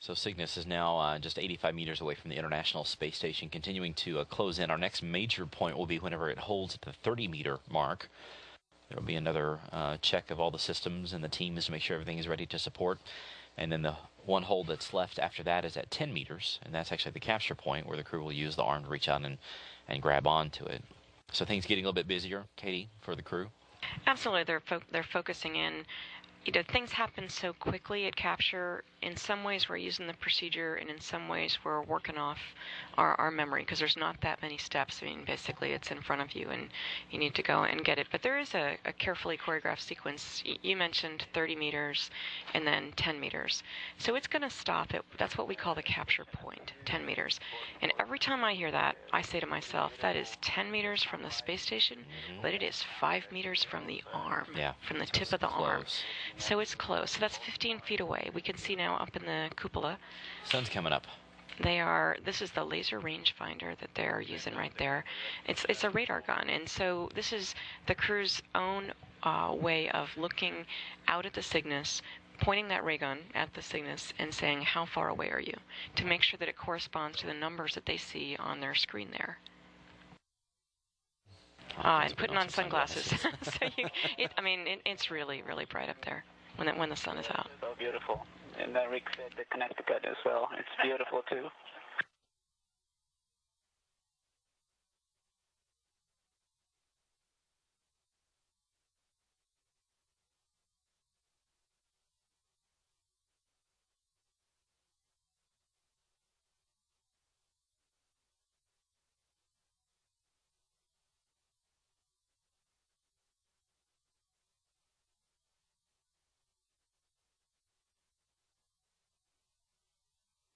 So Cygnus is now just 85 meters away from the International Space Station, continuing to close in. Our next major point will be whenever it holds at the 30-meter mark. There will be another check of all the systems and the teams to make sure everything is ready to support. And then the one hold that's left after that is at 10 meters, and that's actually the capture point where the crew will use the arm to reach out and grab onto it. So things getting a little bit busier, Katie, for the crew? Absolutely. They're focusing in. Things happen so quickly at capture. In some ways, we're using the procedure, and in some ways, we're working off our memory because there's not that many steps. I mean, basically, it's in front of you, and you need to go and get it. But there is a carefully choreographed sequence. You mentioned 30 meters and then 10 meters. So it's going to stop at, that's what we call the capture point, 10 meters. And every time I hear that, I say to myself, that is 10 meters from the space station, but it is 5 meters from the arm, from the tip of the arm. So it's close. So that's 15 feet away. We can see now up in the cupola. Sun's coming up. This is the laser rangefinder that they're using right there. It's a radar gun. And so this is the crew's own way of looking out at the Cygnus, pointing that ray gun at the Cygnus and saying, how far away are you? To make sure that it corresponds to the numbers that they see on their screen there. And putting on sunglasses. So it's really, really bright up there when the sun is out. So beautiful. And Rick said the Connecticut as well. It's beautiful too.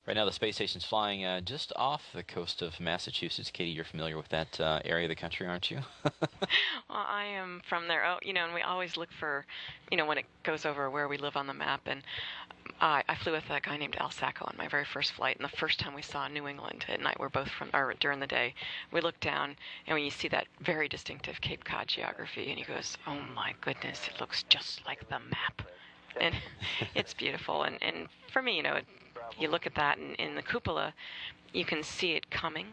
Right now, the space station's flying just off the coast of Massachusetts. Katie, you're familiar with that area of the country, aren't you? Well, I am from there. Oh, and we always look for, when it goes over where we live on the map. And I flew with a guy named Al Sacco on my very first flight. And the first time we saw New England at night, we're both during the day, we looked down, and when you see that very distinctive Cape Cod geography, and he goes, oh my goodness, it looks just like the map. And it's beautiful. And for me, you look at that in the cupola, you can see it coming,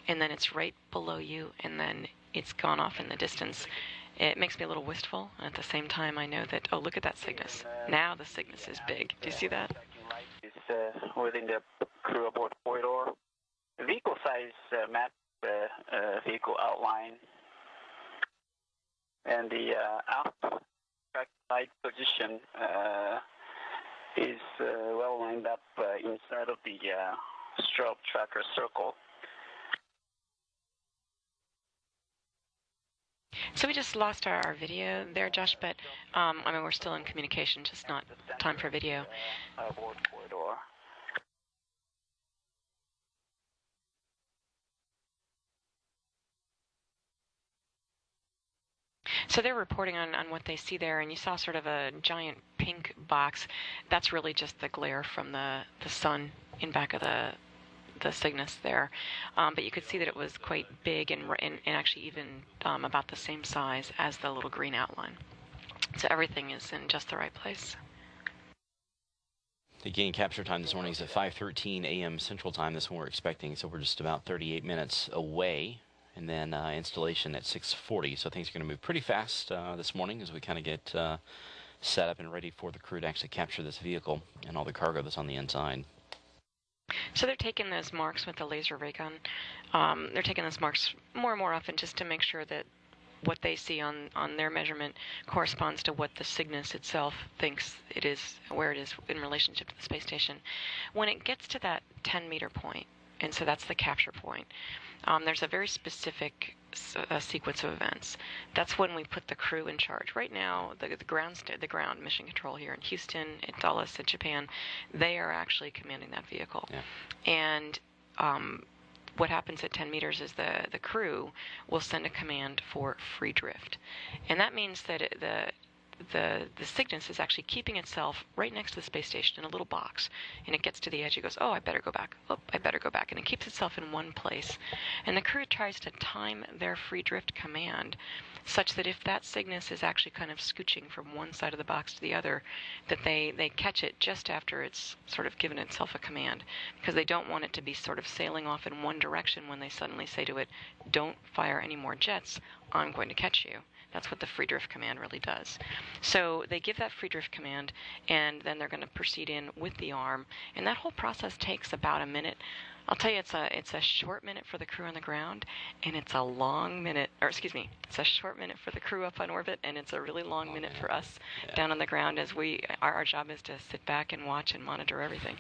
and then it's right below you, and then it's gone off in the distance. It makes me a little wistful, and at the same time I know that, oh, look at that Cygnus. Now the Cygnus is big. Do you see that? It's within the crew aboard corridor. Vehicle size map, vehicle outline, and the aft track light position is well lined up inside of the strobe tracker circle. So we just lost our video there, Josh, but we're still in communication, just not time for video. Aboard corridor. So they're reporting on what they see there, and you saw sort of a giant pink box. That's really just the glare from the sun in back of the Cygnus there. But you could see that it was quite big and actually even about the same size as the little green outline. So everything is in just the right place. The gain capture time this morning is at 5:13 a.m. Central Time. This one we're expecting, so we're just about 38 minutes away. And then installation at 6:40. So things are going to move pretty fast this morning as we kind of get set up and ready for the crew to actually capture this vehicle and all the cargo that's on the inside. So they're taking those marks with the laser ray gun. They're taking those marks more and more often just to make sure that what they see on their measurement corresponds to what the Cygnus itself thinks it is, where it is in relationship to the space station. When it gets to that 10-meter point, and so that's the capture point, there's a very specific sequence of events. That's when we put the crew in charge. Right now, the ground mission control here in Houston, at Dulles, at Japan, they are actually commanding that vehicle. Yeah. And what happens at 10 meters is the crew will send a command for free drift. And that means that the Cygnus is actually keeping itself right next to the space station in a little box, and it gets to the edge. It goes, oh, I better go back. Oh, I better go back, and it keeps itself in one place. And the crew tries to time their free drift command such that if that Cygnus is actually kind of scooching from one side of the box to the other, that they catch it just after it's sort of given itself a command, because they don't want it to be sort of sailing off in one direction when they suddenly say to it, don't fire any more jets, I'm going to catch you. That's what the free drift command really does. So they give that free drift command, and then they're going to proceed in with the arm, and that whole process takes about a minute. I'll tell you, it's a short minute for the crew on the ground, and it's a long minute, or excuse me, it's a short minute for the crew up on orbit, and it's a really long minute for us down on the ground, as our job is to sit back and watch and monitor everything.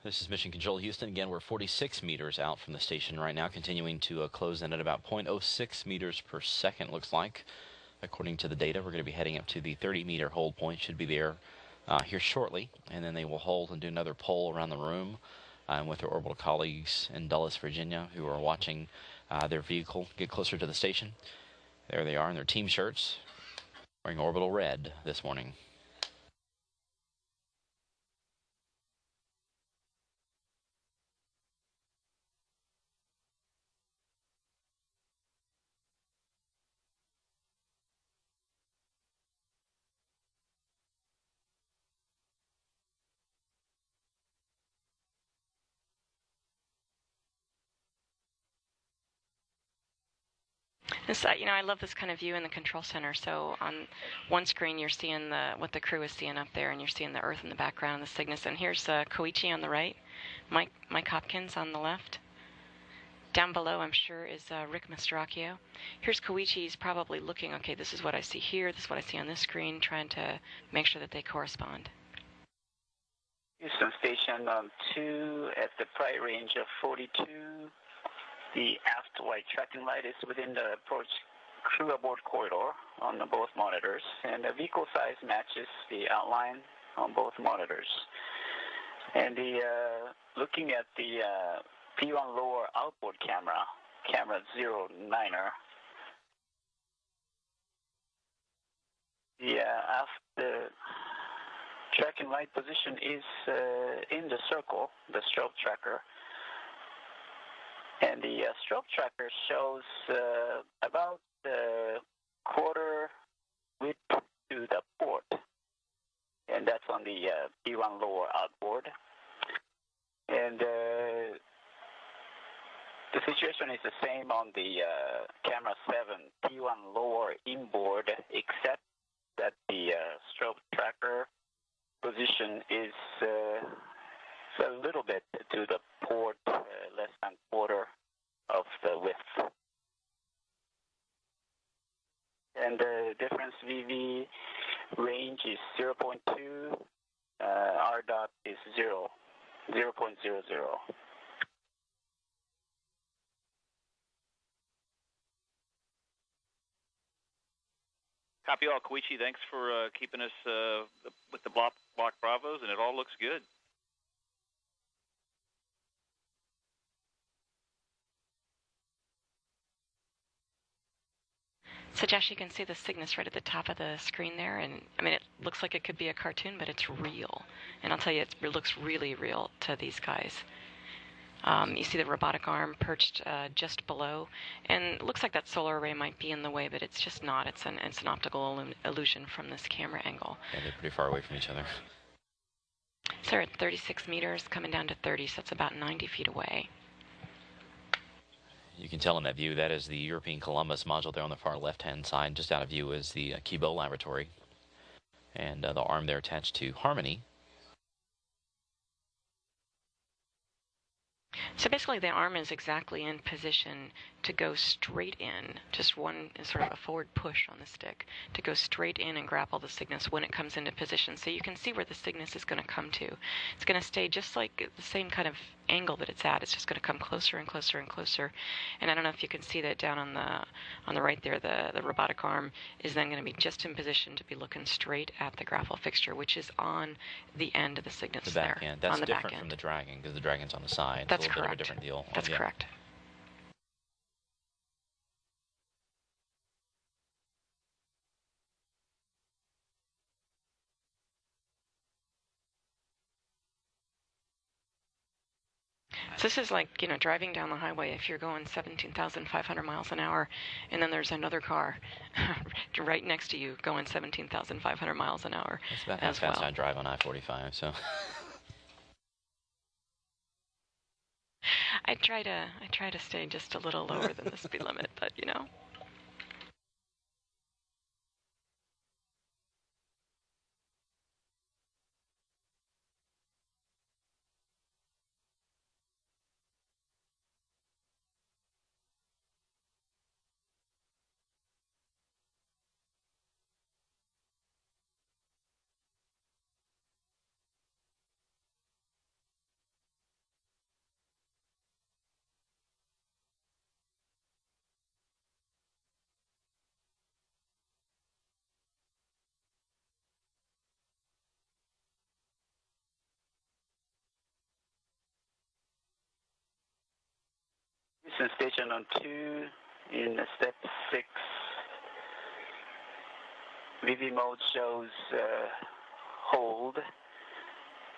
This is Mission Control Houston. Again, we're 46 meters out from the station right now, continuing to close in at about 0.06 meters per second, looks like. According to the data, we're going to be heading up to the 30-meter hold point. Should be there here shortly, and then they will hold and do another poll around the room with their orbital colleagues in Dulles, Virginia, who are watching their vehicle get closer to the station. There they are in their team shirts, wearing orbital red this morning. This, I love this kind of view in the control center. So on one screen, you're seeing what the crew is seeing up there, and you're seeing the Earth in the background, the Cygnus. And here's Koichi on the right, Mike Hopkins on the left. Down below, I'm sure, is Rick Mastracchio. Here's Koichi. He's probably looking, okay, this is what I see here, this is what I see on this screen, trying to make sure that they correspond. Houston Station 2 at the prior range of 42. The aft white tracking light is within the approach crew aboard corridor on both monitors, and the vehicle size matches the outline on both monitors. And looking at the P1 lower outboard camera 09er, the aft tracking light position is in the circle, the strobe tracker. And the strobe tracker shows about quarter width to the port, and that's on the P1 lower outboard. And the situation is the same on the camera 7 P1 lower inboard, except that the strobe tracker position is a little bit to the port, less than quarter of the width. And the difference VV range is 0.2, R dot is 0.00. Copy all, Koichi. Thanks for keeping us with the block Bravos, and it all looks good. So Josh, you can see the Cygnus right at the top of the screen there, and I mean, it looks like it could be a cartoon, but it's real. And I'll tell you, it looks really real to these guys. You see the robotic arm perched just below, and it looks like that solar array might be in the way, but it's just not. It's an optical illusion from this camera angle. Yeah, they're pretty far away from each other. So they're at 36 meters, coming down to 30, so that's about 90 feet away. You can tell in that view that is the European Columbus module there on the far left-hand side. Just out of view is the Kibo laboratory, and the arm there attached to Harmony. So basically the arm is exactly in position to go straight in, just one sort of a forward push on the stick, to go straight in and grapple the Cygnus when it comes into position. So you can see where the Cygnus is going to come to. It's going to stay just like the same kind of angle that it's at. It's just going to come closer and closer and closer. And I don't know if you can see that down on the right there, the robotic arm is then going to be just in position to be looking straight at the grapple fixture, which is on the end of the Cygnus The back there. end. That's on the different back end. from the Dragon, because the Dragon's on the side. That's it's a little correct. bit of a different deal. That's correct. So this is like, driving down the highway if you're going 17,500 miles an hour, and then there's another car right next to you going 17,500 miles an hour. That's about how fast I drive on I-45, so... I try to stay just a little lower than the speed limit, but Houston station on 2 in step 6. VV mode shows hold,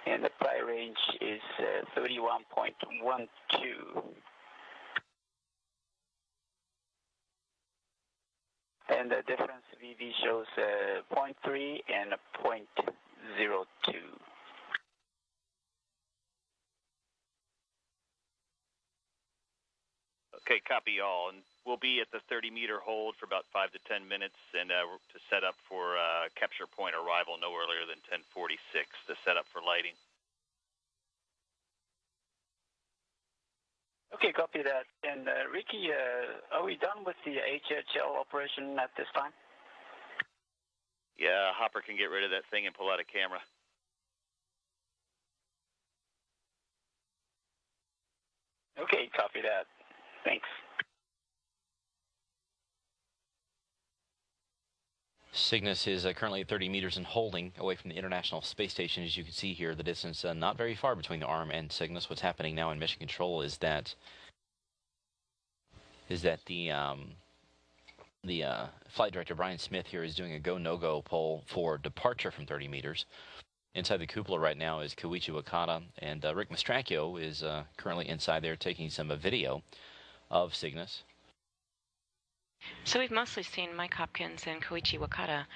and the prior range is 31.12. And the difference VV shows 0.3 and 0.02. Okay, copy all. And we'll be at the 30-meter hold for about 5 to 10 minutes, and to set up for capture point arrival no earlier than 10:46 to set up for lighting. Okay, copy that. And Ricky, are we done with the HHL operation at this time? Yeah, Hopper can get rid of that thing and pull out a camera. Okay, copy that. Thanks. Cygnus is currently at 30 meters and holding away from the International Space Station. As you can see here, the distance not very far between the arm and Cygnus. What's happening now in mission control is that the flight director, Brian Smith, here is doing a go-no-go poll for departure from 30 meters. Inside the cupola right now is Koichi Wakata, and Rick Mastracchio is currently inside there taking some video of Cygnus. So we've mostly seen Mike Hopkins and Koichi Wakata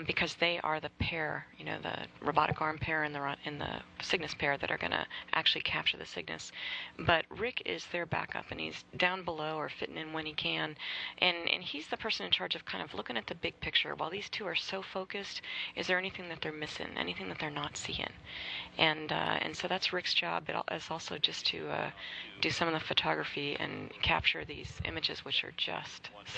because they are the pair, the robotic arm pair and the Cygnus pair that are going to actually capture the Cygnus. But Rick is their backup, and he's down below or fitting in when he can. And he's the person in charge of kind of looking at the big picture. While these two are so focused, is there anything that they're missing, anything that they're not seeing? And so that's Rick's job. It's also just to do some of the photography and capture these images, which are just